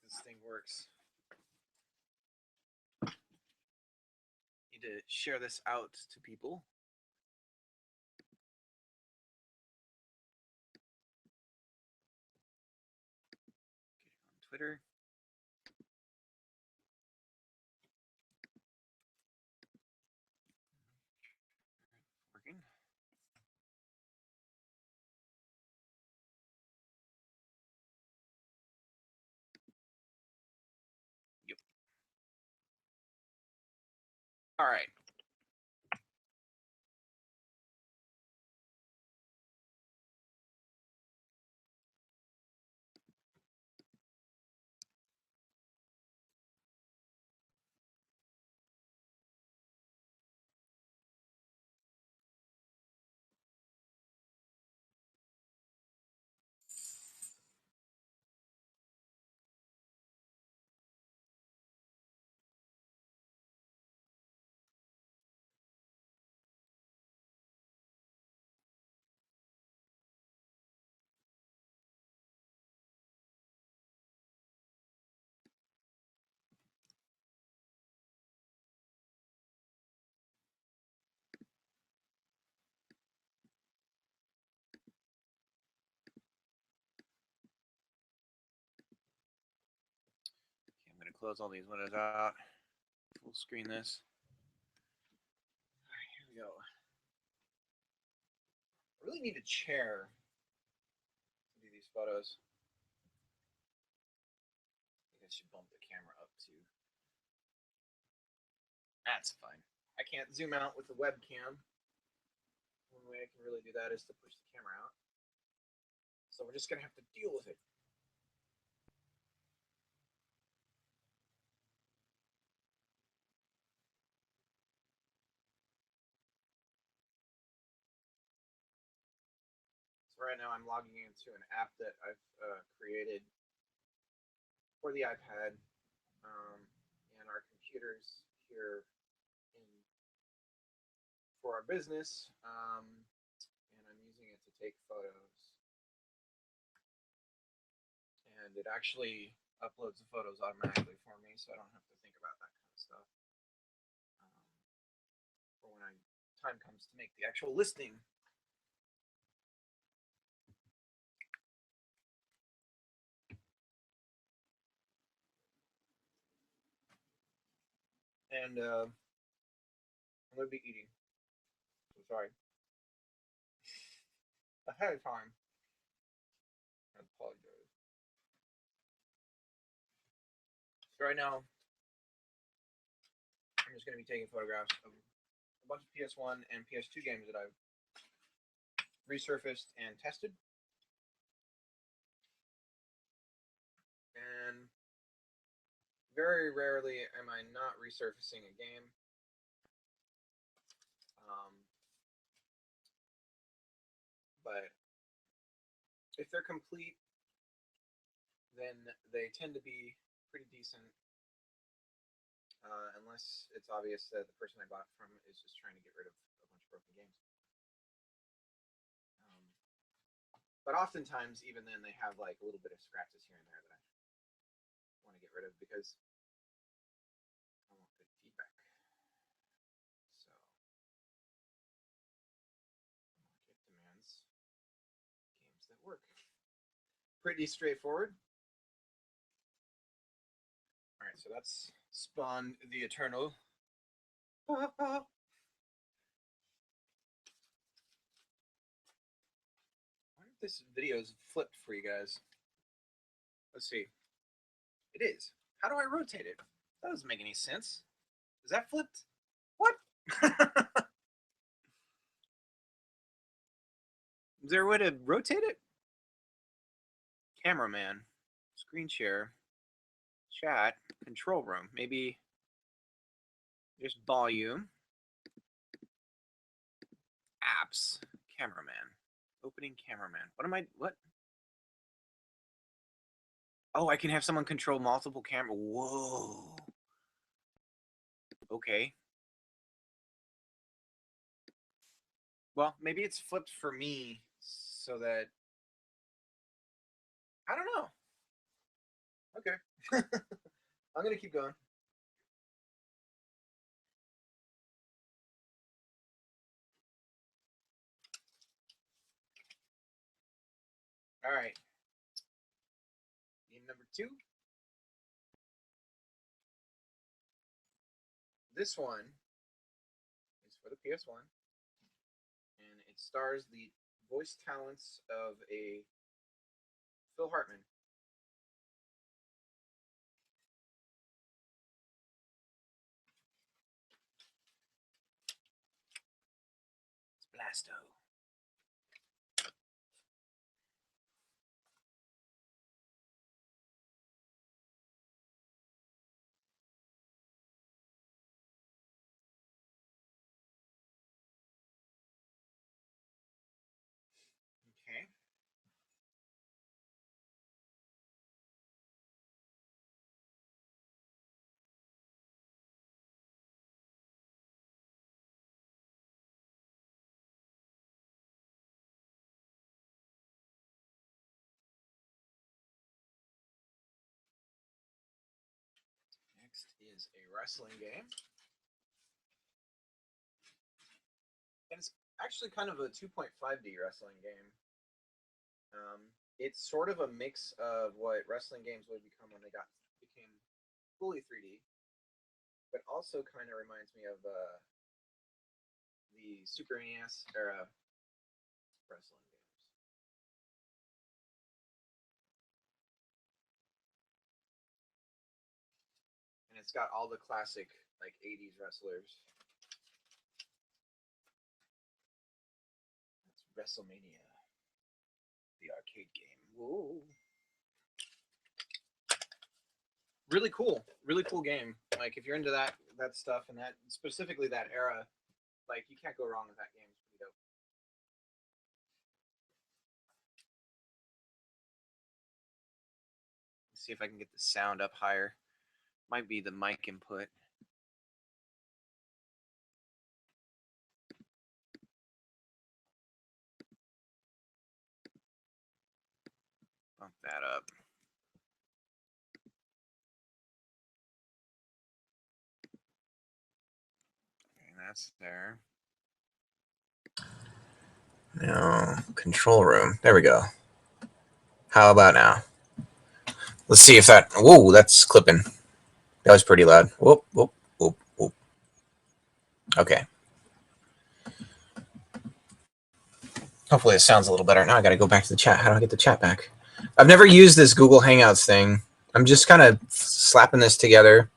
this thing works. Need to share this out to people. Get it on Twitter. Working. Yep. All right. I'm going to close all these windows out. Full screen this. All right, here we go. I really need a chair to do these photos. I think I should bump the camera up too. That's fine. I can't zoom out with the webcam. One way I can really do that is to push the camera out. So we're just going to have to deal with it. So right now I'm logging into an app that I've created for the iPad and our computers here for our business, and I'm using it to take photos. And it actually uploads the photos automatically for me, so I don't have to think about that kind of stuff for when time comes to make the actual listing. And I'm going to be eating. So sorry. Ahead of time. I apologize. So right now, I'm just going to be taking photographs of a bunch of PS1 and PS2 games that I've resurfaced and tested. And very rarely am I not resurfacing a game. But if they're complete, then they tend to be pretty decent, unless it's obvious that the person I bought from is just trying to get rid of a bunch of broken games. But oftentimes, even then, they have like a little bit of scratches here and there that I want to get rid of because I want good feedback. So market demands games that work. Pretty straightforward. All right, so that's spawned the Eternal. I wonder if this video is flipped for you guys. Let's see. It is. How do I rotate it? That doesn't make any sense. Is that flipped? What? Is there a way to rotate it? Cameraman, screen share, chat, control room. Maybe just volume, apps, cameraman, opening cameraman. What? Oh, I can have someone control multiple camera. Whoa. Okay. Well, maybe it's flipped for me so that, I don't know. Okay. I'm gonna keep going. All right. Game number 2. This one is for the PS1, and it stars the voice talents of a Phil Hartman. It's Blasto. Okay. Next is a wrestling game. And it's actually kind of a 2.5D wrestling game. It's sort of a mix of what wrestling games would become when they became fully 3D, but also kind of reminds me of the Super NES era wrestling games. And it's got all the classic like 80s wrestlers. It's WrestleMania, the arcade game. Whoa. Really cool game. Like if you're into that stuff and that specifically that era, like you can't go wrong with that game. It's pretty dope. Let's see if I can get the sound up higher. Might be the mic input. Bump that up. Okay, that's there. Now, control room. There we go. How about now? Let's see if that... Whoa, that's clipping. That was pretty loud. Whoop, whoop, whoop, whoop. Okay. Hopefully it sounds a little better. Now I got to go back to the chat. How do I get the chat back? I've never used this Google Hangouts thing. I'm just kind of slapping this together.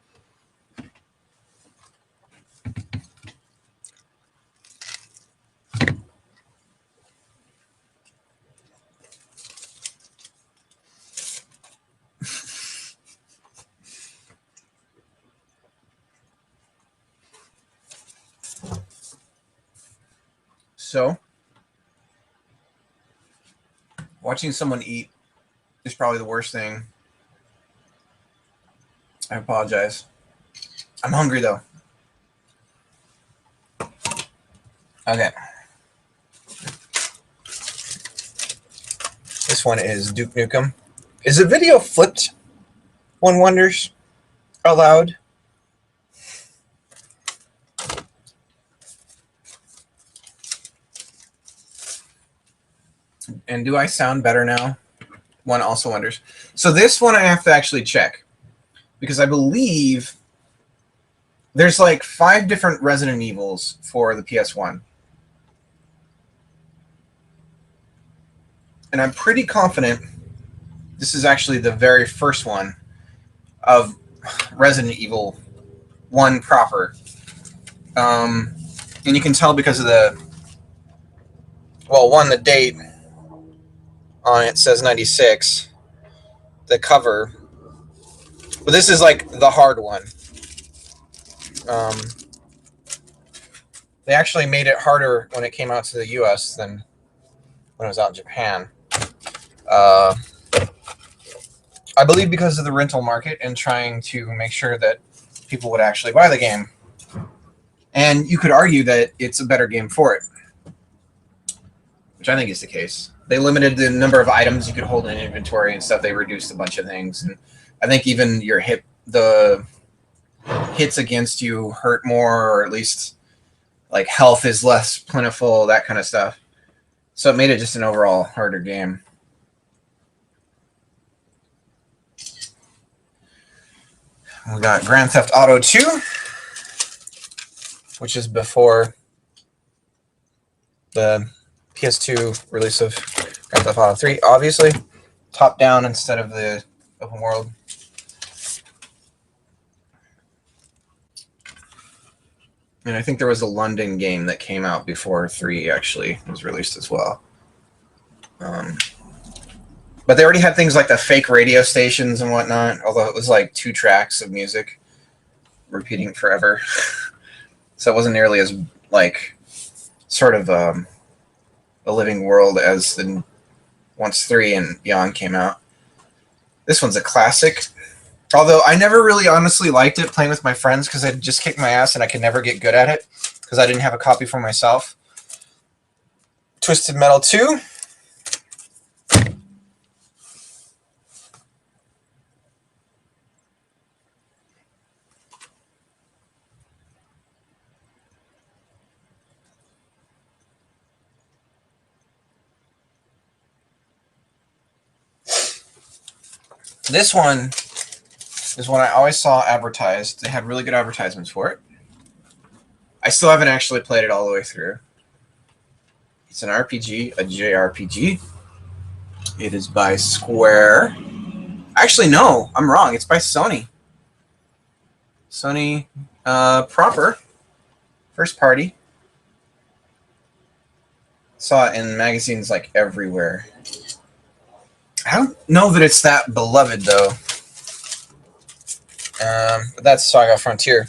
So, watching someone eat is probably the worst thing. I apologize. I'm hungry, though. Okay. This one is Duke Nukem. Is the video flipped? One wonders. Aloud. And do I sound better now? One also wonders. So this one I have to actually check, because I believe there's like 5 different Resident Evils for the PS1. And I'm pretty confident this is actually the very first one of Resident Evil 1 proper. And you can tell because of the, well, one, the date on it says 96, the cover. But this is like the hard one. They actually made it harder when it came out to the US than when it was out in Japan. I believe because of the rental market and trying to make sure that people would actually buy the game. And you could argue that it's a better game for it, which I think is the case. They limited the number of items you could hold in inventory and stuff. They reduced a bunch of things. And I think even your the hits against you hurt more, or at least like health is less plentiful, that kind of stuff. So it made it just an overall harder game. We got Grand Theft Auto 2, which is before the PS2 release of Grand Theft Auto 3, obviously. Top down instead of the open world. And I think there was a London game that came out before 3 actually was released as well. But they already had things like the fake radio stations and whatnot, although it was like 2 tracks of music repeating forever. So it wasn't nearly as like sort of a living world as the once 3 and beyond came out. This one's a classic. Although I never really honestly liked it playing with my friends because I'd just kick my ass and I could never get good at it because I didn't have a copy for myself. Twisted Metal 2. This one is one I always saw advertised. They had really good advertisements for it. I still haven't actually played it all the way through. It's an RPG, a JRPG. It is by Square. Actually, no, I'm wrong. It's by Sony. Sony proper. First party. Saw it in magazines like everywhere. I don't know that it's that beloved, though. But that's Saga Frontier.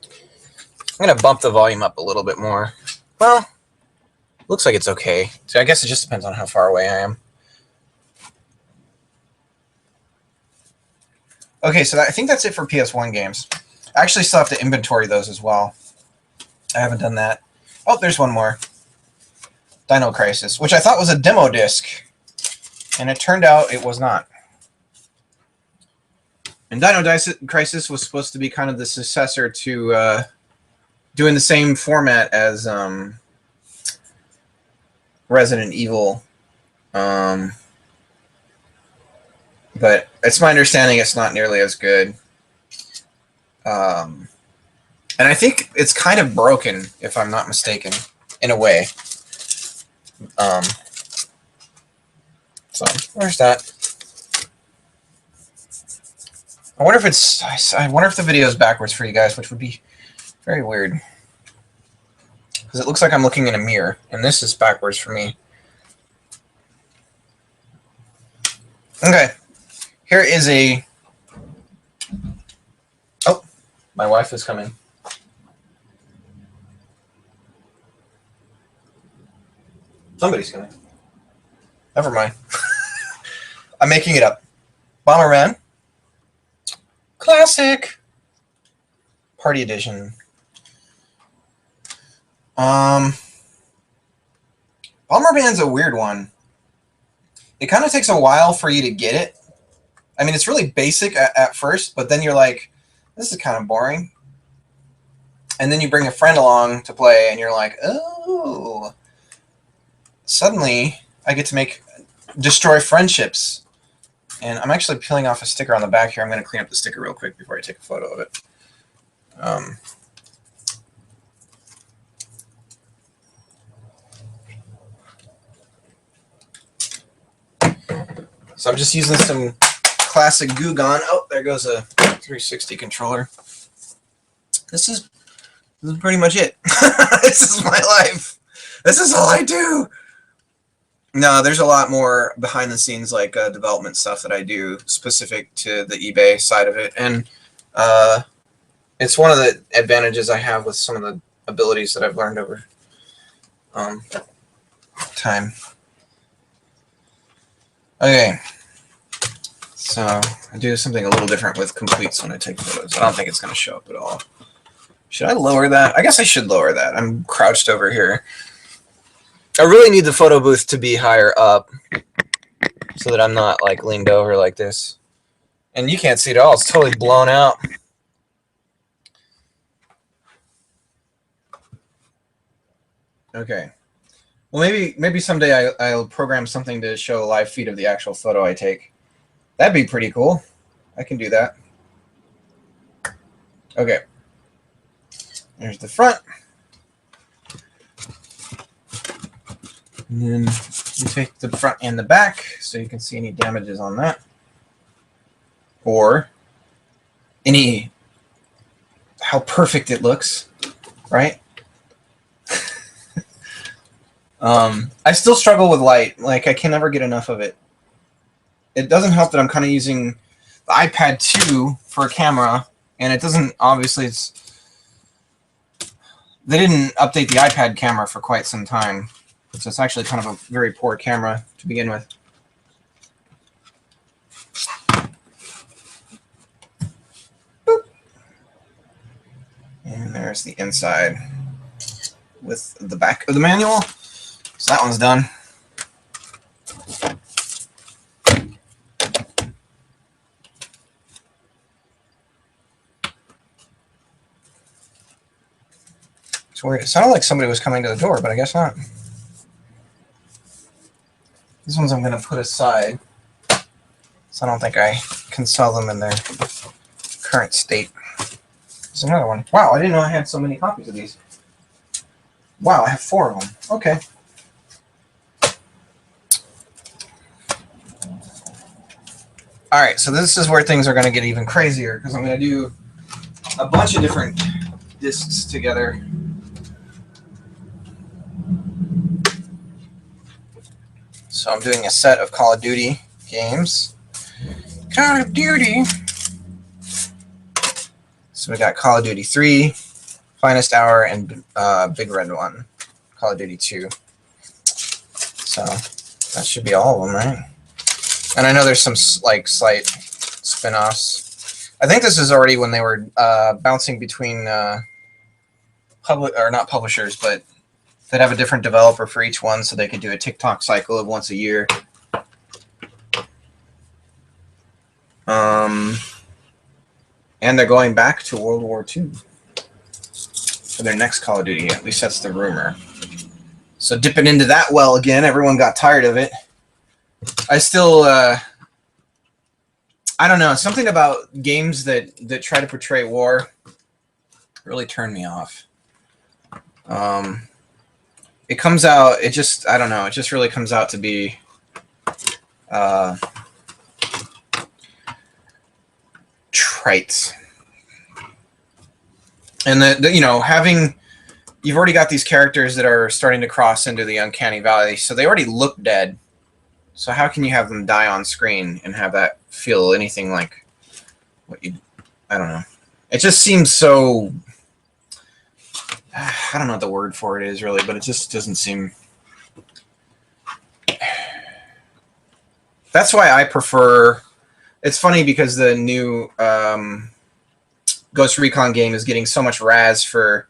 I'm going to bump the volume up a little bit more. Well, looks like it's okay. So I guess it just depends on how far away I am. Okay, so I think that's it for PS1 games. I actually still have to inventory those as well. I haven't done that. Oh, there's one more. Dino Crisis, which I thought was a demo disc. And it turned out it was not. And Dino Crisis was supposed to be kind of the successor to doing the same format as Resident Evil. But it's my understanding it's not nearly as good. And I think it's kind of broken, if I'm not mistaken, in a way. So there's that. I wonder if the video is backwards for you guys, which would be very weird. Because it looks like I'm looking in a mirror, and this is backwards for me. Okay. Here is a... Oh, my wife is coming. Somebody's coming. Never mind. I'm making it up. Bomberman. Classic. Party edition. Bomberman's a weird one. It kind of takes a while for you to get it. I mean, it's really basic at first, but then you're like, this is kind of boring. And then you bring a friend along to play, and you're like, oh. Suddenly, I get to destroy friendships. And I'm actually peeling off a sticker on the back here. I'm going to clean up the sticker real quick before I take a photo of it. So I'm just using some classic Goo Gone. Oh, there goes a 360 controller. This is pretty much it. This is my life. This is all I do. No, there's a lot more behind the scenes, like development stuff that I do specific to the eBay side of it. And it's one of the advantages I have with some of the abilities that I've learned over time. Okay. So I do something a little different with completes when I take photos. I don't think it's going to show up at all. Should I lower that? I guess I should lower that. I'm crouched over here. I really need the photo booth to be higher up so that I'm not like leaned over like this. And you can't see it at all. It's totally blown out. Okay. Well, maybe someday I'll program something to show a live feed of the actual photo I take. That'd be pretty cool. I can do that. Okay. There's the front. And then you take the front and the back so you can see any damages on that. Or any how perfect it looks, right? I still struggle with light. Like, I can never get enough of it. It doesn't help that I'm kind of using the iPad 2 for a camera, and it doesn't, obviously, they didn't update the iPad camera for quite some time, so it's actually kind of a very poor camera to begin with. Boop. And there's the inside with the back of the manual. So that one's done. It's weird. It sounded like somebody was coming to the door, but I guess not. These ones I'm going to put aside, so I don't think I can sell them in their current state. There's another one. Wow, I didn't know I had so many copies of these. Wow, I have 4 of them. Okay. All right, so this is where things are going to get even crazier, because I'm going to do a bunch of different discs together. So I'm doing a set of Call of Duty games. Call of Duty. So we got Call of Duty 3, Finest Hour, and Big Red One, Call of Duty 2. So that should be all of them, right? And I know there's some like slight spin-offs. I think this is already when they were bouncing between not publishers, but they'd have a different developer for each one, so they could do a TikTok cycle of once a year. And they're going back to World War II for their next Call of Duty. At least that's the rumor. So dipping into that well again. Everyone got tired of it. I still, I don't know. Something about games that try to portray war really turned me off. It comes out, it just, I don't know. It just really comes out to be trite. And you know, you've already got these characters that are starting to cross into the uncanny valley, so they already look dead. So how can you have them die on screen and have that feel anything like what you, I don't know. It just seems so, I don't know what the word for it is really, but it just doesn't seem. That's why I prefer, it's funny because the new Ghost Recon game is getting so much razz for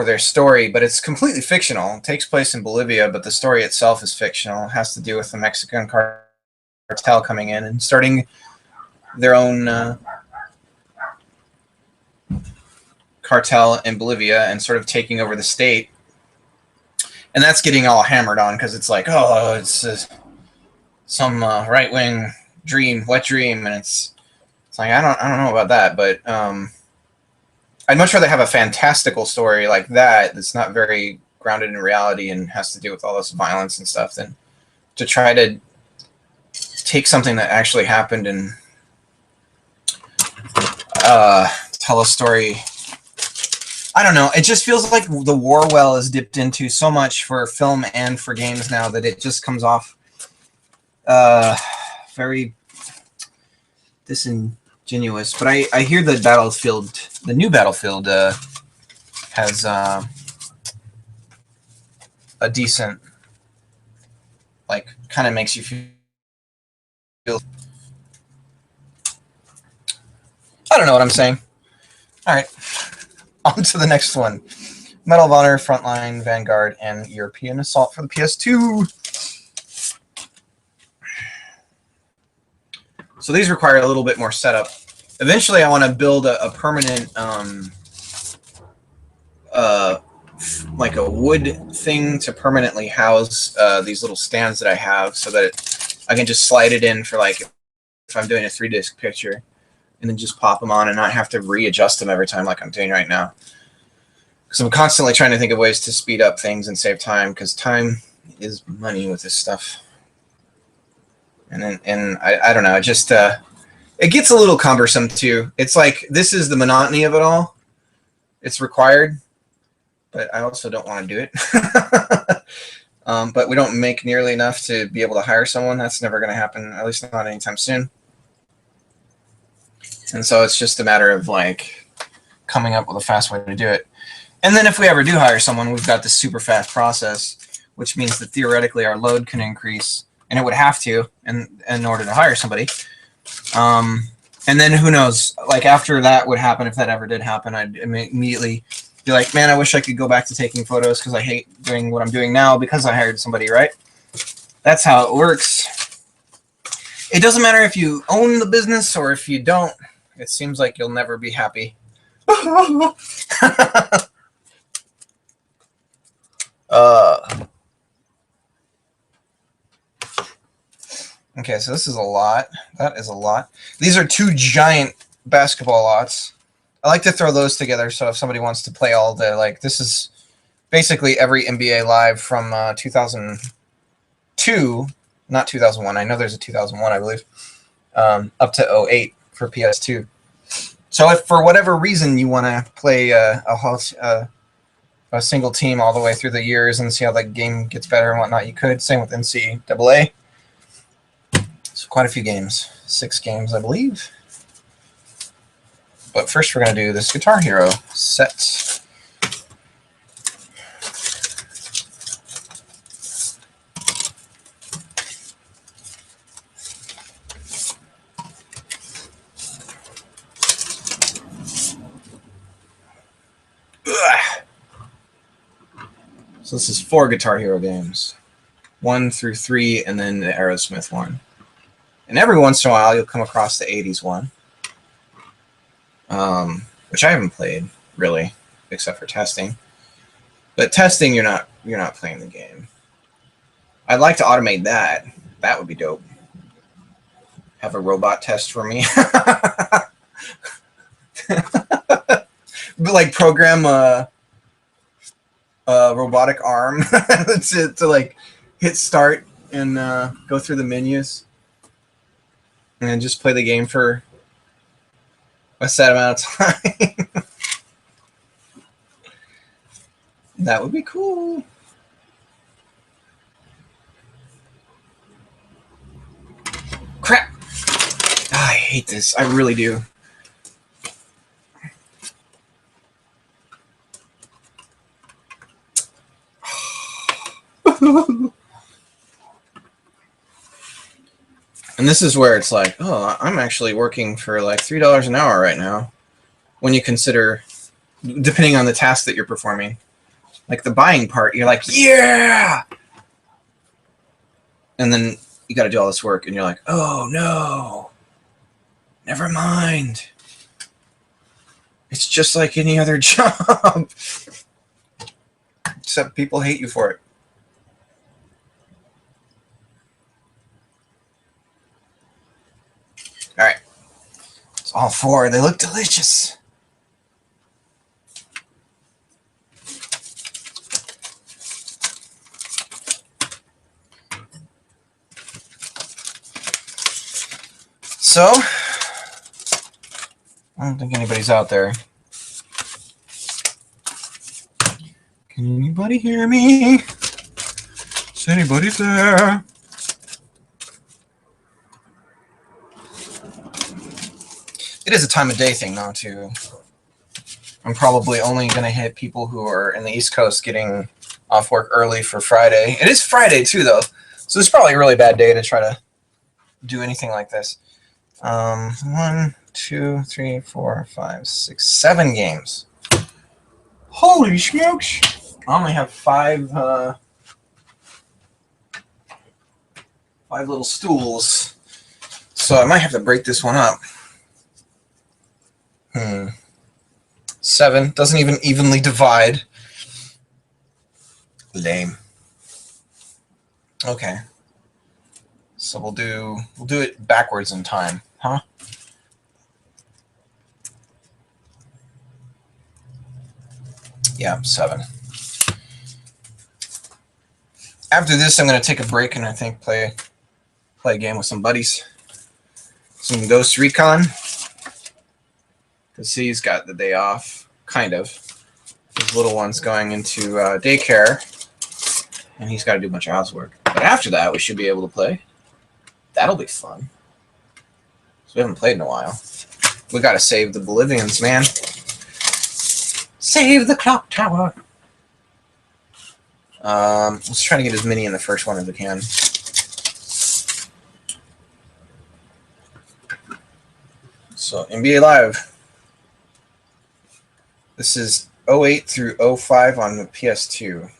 their story, but it's completely fictional. It takes place in Bolivia, but the story itself is fictional. It has to do with the Mexican cartel coming in and starting their own cartel in Bolivia and sort of taking over the state. And that's getting all hammered on because it's like, oh, it's some right-wing dream, wet dream, and it's like I don't know about that, but I'd much rather have a fantastical story like that that's not very grounded in reality and has to do with all this violence and stuff than to try to take something that actually happened and tell a story. I don't know. It just feels like the war well is dipped into so much for film and for games now that it just comes off very disingenuous. But I hear the new Battlefield has a decent, like, kind of makes you feel. I don't know what I'm saying. All right. On to the next one. Medal of Honor, Frontline, Vanguard, and European Assault for the PS2. So these require a little bit more setup. Eventually, I want to build a permanent, like a wood thing to permanently house these little stands that I have, so that I can just slide it in for like if I'm doing a 3-disc picture, and then just pop them on and not have to readjust them every time like I'm doing right now. Because I'm constantly trying to think of ways to speed up things and save time, because time is money with this stuff. And I don't know, it just it gets a little cumbersome too. It's like this is the monotony of it all. It's required, but I also don't want to do it. But we don't make nearly enough to be able to hire someone. That's never going to happen, at least not anytime soon. And so it's just a matter of like coming up with a fast way to do it. And then if we ever do hire someone, we've got this super fast process, which means that theoretically our load can increase, and it would have to in order to hire somebody. And then who knows, like after that would happen, if that ever did happen, I'd immediately be like, man, I wish I could go back to taking photos because I hate doing what I'm doing now because I hired somebody, right? That's how it works. It doesn't matter if you own the business or if you don't. It seems like you'll never be happy. Okay, so this is a lot. That is a lot. These are 2 giant basketball lots. I like to throw those together, so if somebody wants to play all day, like this is basically every NBA Live from 2002, not 2001. I know there's a 2001, I believe, up to 08 for PS2. So if for whatever reason you want to play a single team all the way through the years and see how the game gets better and whatnot, you could. Same with NCAA. So quite a few games. 6 games, I believe. But first we're going to do this Guitar Hero set. So this is 4 Guitar Hero games. 1 through 3, and then the Aerosmith one. And every once in a while, you'll come across the 80s one, which I haven't played, really, except for testing. But testing, you're not playing the game. I'd like to automate that. That would be dope. Have a robot test for me. But like program a robotic arm to like hit start and go through the menus and just play the game for a set amount of time. That would be cool. Crap. Oh, I hate this. I really do. And this is where it's like, oh, I'm actually working for like $3 an hour right now. When you consider, depending on the task that you're performing, like the buying part, you're like, yeah! And then you got to do all this work and you're like, oh no, never mind. It's just like any other job. Except people hate you for it. All right, it's all 4. They look delicious. So, I don't think anybody's out there. Can anybody hear me? Is anybody there? It is a time of day thing now, too. I'm probably only going to hit people who are in the East Coast getting off work early for Friday. It is Friday, too, though. So it's probably a really bad day to try to do anything like this. 1, 2, 3, 4, 5, 6, 7 games. Holy smokes! I only have 5 little stools. So I might have to break this one up. 7 doesn't even evenly divide. Lame. Okay. So we'll do it backwards in time, huh? Yeah, 7. After this, I'm going to take a break and I think play a game with some buddies. Some Ghost Recon. Because he's got the day off, kind of. His little one's going into daycare, and he's got to do a bunch of housework. But after that, we should be able to play. That'll be fun. So we haven't played in a while. We got to save the Bolivians, man. Save the clock tower. Let's try to get as many in the first one as we can. So, NBA Live. This is 08 through 05 on the PS2.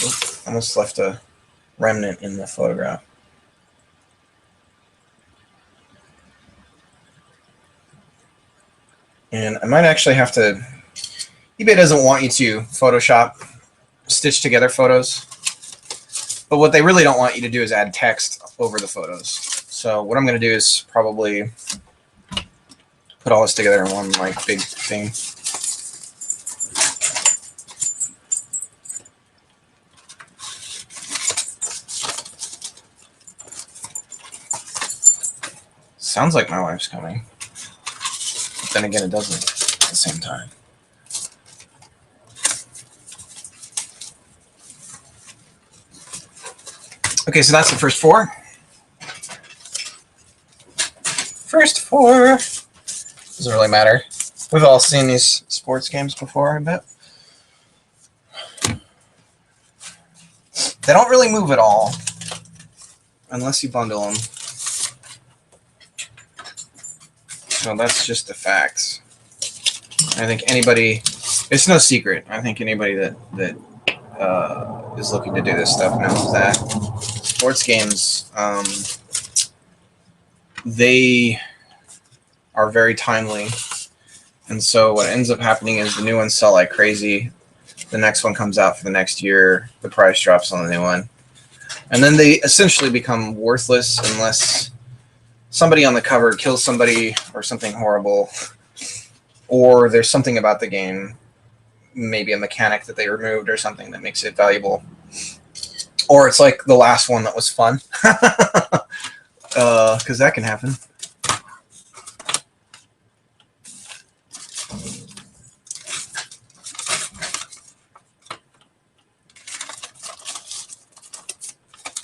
Oops, almost left a remnant in the photograph. And I might actually have to... eBay doesn't want you to Photoshop, stitch together photos. But what they really don't want you to do is add text over the photos. So what I'm going to do is probably put all this together in one like big thing. Sounds like my wife's coming. But then again, it doesn't at the same time. Okay, so that's the first 4. First 4. Doesn't really matter. We've all seen these sports games before, I bet. They don't really move at all, unless you bundle them. So that's just the facts. I think anybody, it's no secret. I think anybody that is looking to do this stuff knows that sports games, they are very timely, and so what ends up happening is the new ones sell like crazy. The next one comes out for the next year, the price drops on the new one, and then they essentially become worthless unless somebody on the cover kills somebody or something horrible, or there's something about the game, maybe a mechanic that they removed or something that makes it valuable, or it's like the last one that was fun, because that can happen.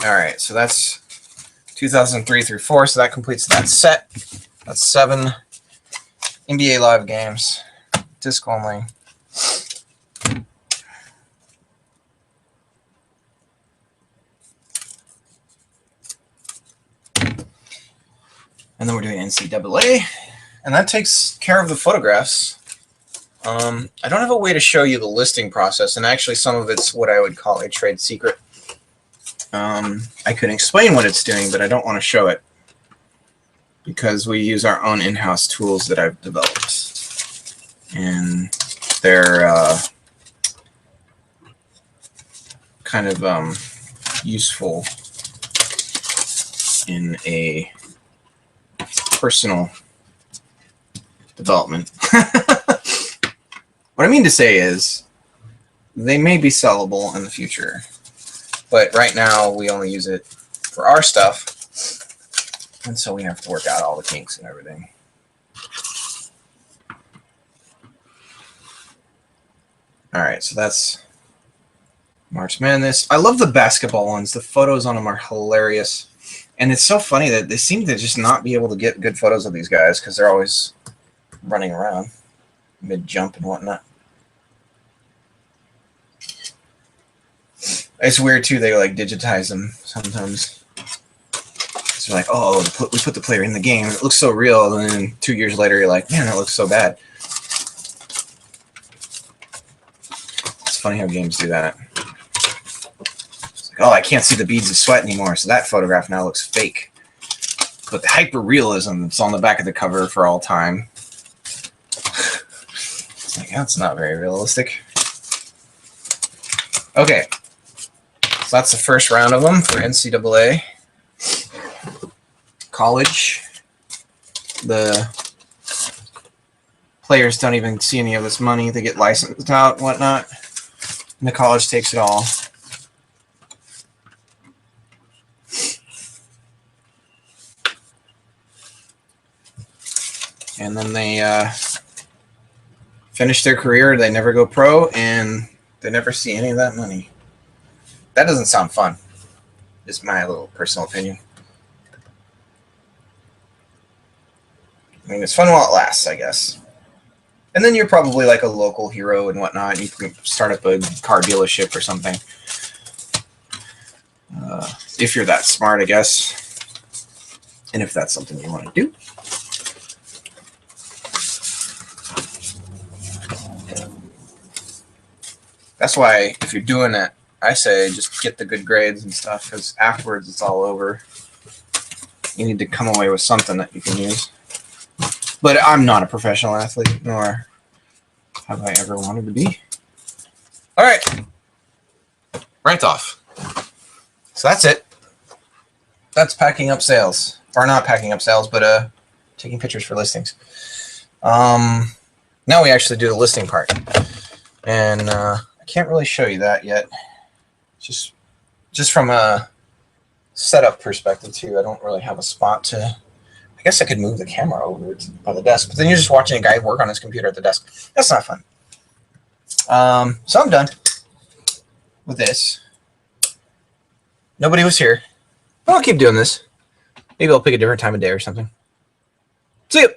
All right, so that's 2003 through 4, so that completes that set. That's 7 NBA Live games, disc only. And then we're doing NCAA, and that takes care of the photographs. I don't have a way to show you the listing process, and actually some of it's what I would call a trade secret. I can explain what it's doing, but I don't want to show it because we use our own in-house tools that I've developed, and they're kind of useful in a personal development. What I mean to say is they may be sellable in the future, but right now we only use it for our stuff, and so we have to work out all the kinks and everything. All right, so that's March Madness. I love the basketball ones. The photos on them are hilarious. And it's so funny that they seem to just not be able to get good photos of these guys because they're always running around mid-jump and whatnot. It's weird, too. They, like, digitize them sometimes. So they're like, oh, we put the player in the game. It looks so real. And then 2 years later, you're like, man, that looks so bad. It's funny how games do that. Oh, I can't see the beads of sweat anymore, so that photograph now looks fake. But the hyper-realism that's on the back of the cover for all time. It's like, that's not very realistic. Okay. So that's the first round of them for NCAA. College. The players don't even see any of this money. They get licensed out and whatnot. And the college takes it all. And then they finish their career. They never go pro, and they never see any of that money. That doesn't sound fun. Just my little personal opinion. I mean, it's fun while it lasts, I guess. And then you're probably like a local hero and whatnot. You can start up a car dealership or something. If you're that smart, I guess. And if that's something you want to do. That's why if you're doing it, I say just get the good grades and stuff, because afterwards it's all over. You need to come away with something that you can use. But I'm not a professional athlete, nor have I ever wanted to be. All right. Right off. So that's it. That's packing up sales. Or not packing up sales, but taking pictures for listings. Now we actually do the listing part. And I can't really show you that yet. Just from a setup perspective, too. I don't really have a spot to... I guess I could move the camera over by the desk, but then you're just watching a guy work on his computer at the desk. That's not fun. So I'm done with this. Nobody was here. I'll keep doing this. Maybe I'll pick a different time of day or something. See you.